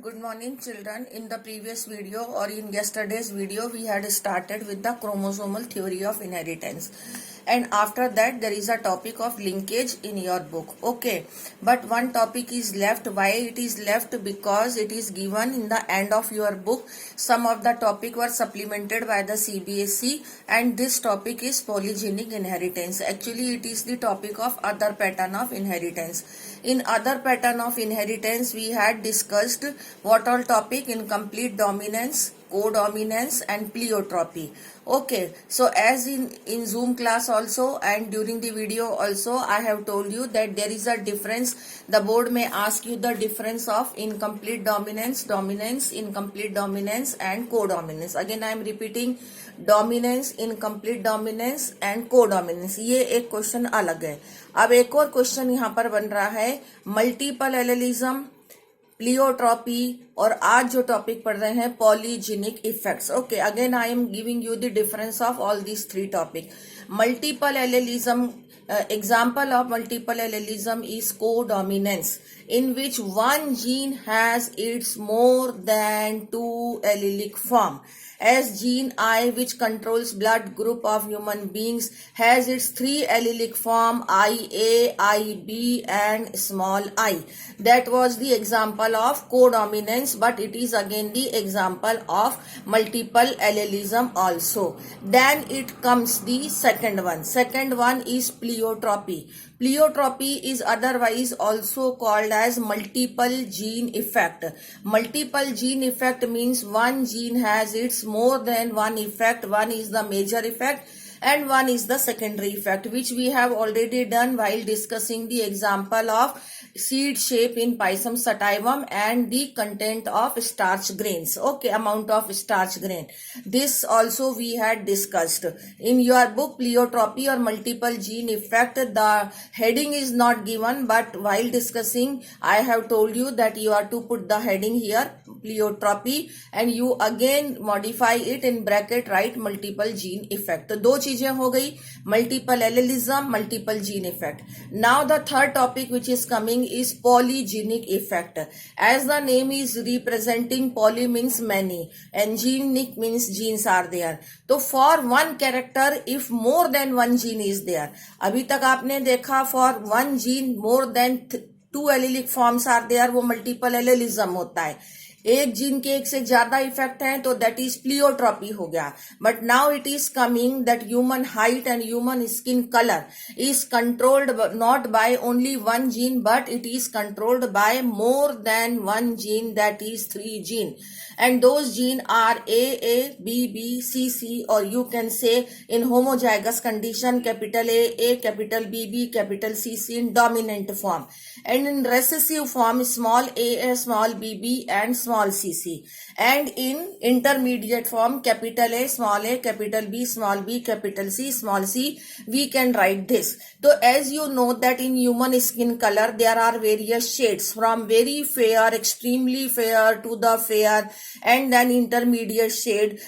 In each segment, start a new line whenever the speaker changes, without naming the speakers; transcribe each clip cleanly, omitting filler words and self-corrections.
Good morning children. In the previous video or in yesterday's video we had started with the chromosomal theory of inheritance, and after that there is a topic of linkage in your book. Okay, but one topic is left. Why it is left? Because it is given in the end of your book. Some of the topic were supplemented by the CBSE, and this topic is polygenic inheritance. Actually it is the topic of other pattern of inheritance. In other pattern of inheritance we had discussed what all topic: incomplete dominance, codominance and pleiotropy. Okay, so as in Zoom class also and during the video also I have told you that there is a difference. The board may ask you the difference of incomplete dominance, incomplete dominance and codominance. Again I am repeating, dominance, incomplete dominance and codominance, ये एक question अलग है. अब एक और question यहाँ पर बन रहा है मल्टीपल एलेलिज्म, प्लियोट्रॉपी और आज जो टॉपिक पढ़ रहे हैं polygenic effects. Okay, again I am giving you the difference of all these three topic. Multiple allelism, example of multiple allelism is codominance, in which one gene has its more than two allelic form, as gene I, which controls blood group of human beings, has its three allelic form IA, IB and small I. That was the example of codominance, but it is again the example of multiple allelism also. Then it comes the second one. Second one is pleiotropy. Pleiotropy is otherwise also called as multiple gene effect. Multiple gene effect means one gene has its more than one effect. One is the major effect and one is the secondary effect, which we have already done while discussing the example of seed shape in Pisum sativum and the content of starch grains. Okay, amount of starch grain. This also we had discussed. In your book pleiotropy or multiple gene effect, the heading is not given, but while discussing I have told you that you are to put the heading here pleiotropy and you again modify it in bracket, write multiple gene effect. तो दो चीजें हो गई, multiple allelism, multiple gene effect. Now the third topic which is coming is polygenic effect. As the name is representing, poly means many and genic means genes are there. तो for one character if more than one gene is there, अभी तक आपने देखा for one gene more than two allelic forms are there, वो multiple allelism होता है. एक gene के एक से ज्यादा इफेक्ट है तो दैट इज प्लियोट्रॉपी हो गया. But now it is coming that human height and human skin colour is controlled not by only one gene but it is controlled by more than one gene, that is 3 gene, and those gene are A, B, C, or you can say in homozygous condition capital A, capital B, capital C in dominant form, and in recessive form small a, small b and small cc, and in intermediate form capital A, capital B, capital C, small c. We can write this. So as you know that in human skin color there are various shades from very fair, extremely fair to the fair, and then intermediate shade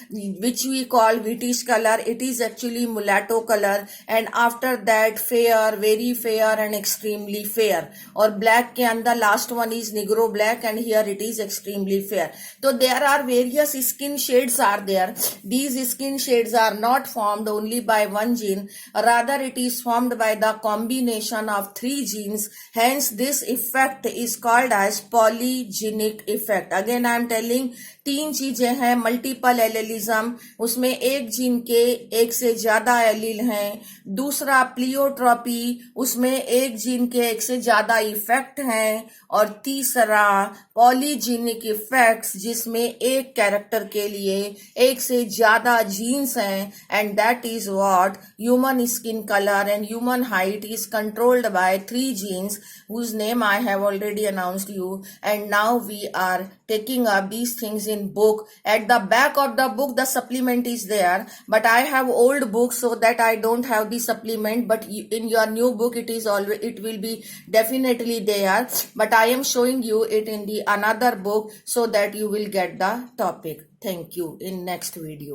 which we call whitish color. It is actually mulatto color, and after that fair, very fair and extremely fair, or black के अंदर last one is negro black and here it is extremely fair. So there are various skin shades are there. These skin shades are not formed only by one gene, rather it is formed by the combination of 3 genes. Hence this effect is called as polygenic effect. Again I am telling, 3 चीजें हैं. Multiple allelism, उसमें एक gene के एक से ज्यादा allele हैं. दूसरा प्लियोट्रॉपी, उसमें एक जीन के एक से ज्यादा इफेक्ट हैं. और तीसरा पॉलीजेनिक इफेक्ट्स, जिसमें एक कैरेक्टर के लिए एक से ज्यादा जीन्स हैं, and that is what human skin colour and human height is controlled by 3 genes whose name I have already announced you, and now we are taking up these things in book. At the back of the book the supplement is there, but I have old books so that I don't have the supplement, but in your new book it is always, it will be definitely there, but I am showing you it in the another book so that you will get the topic. Thank you. In next video.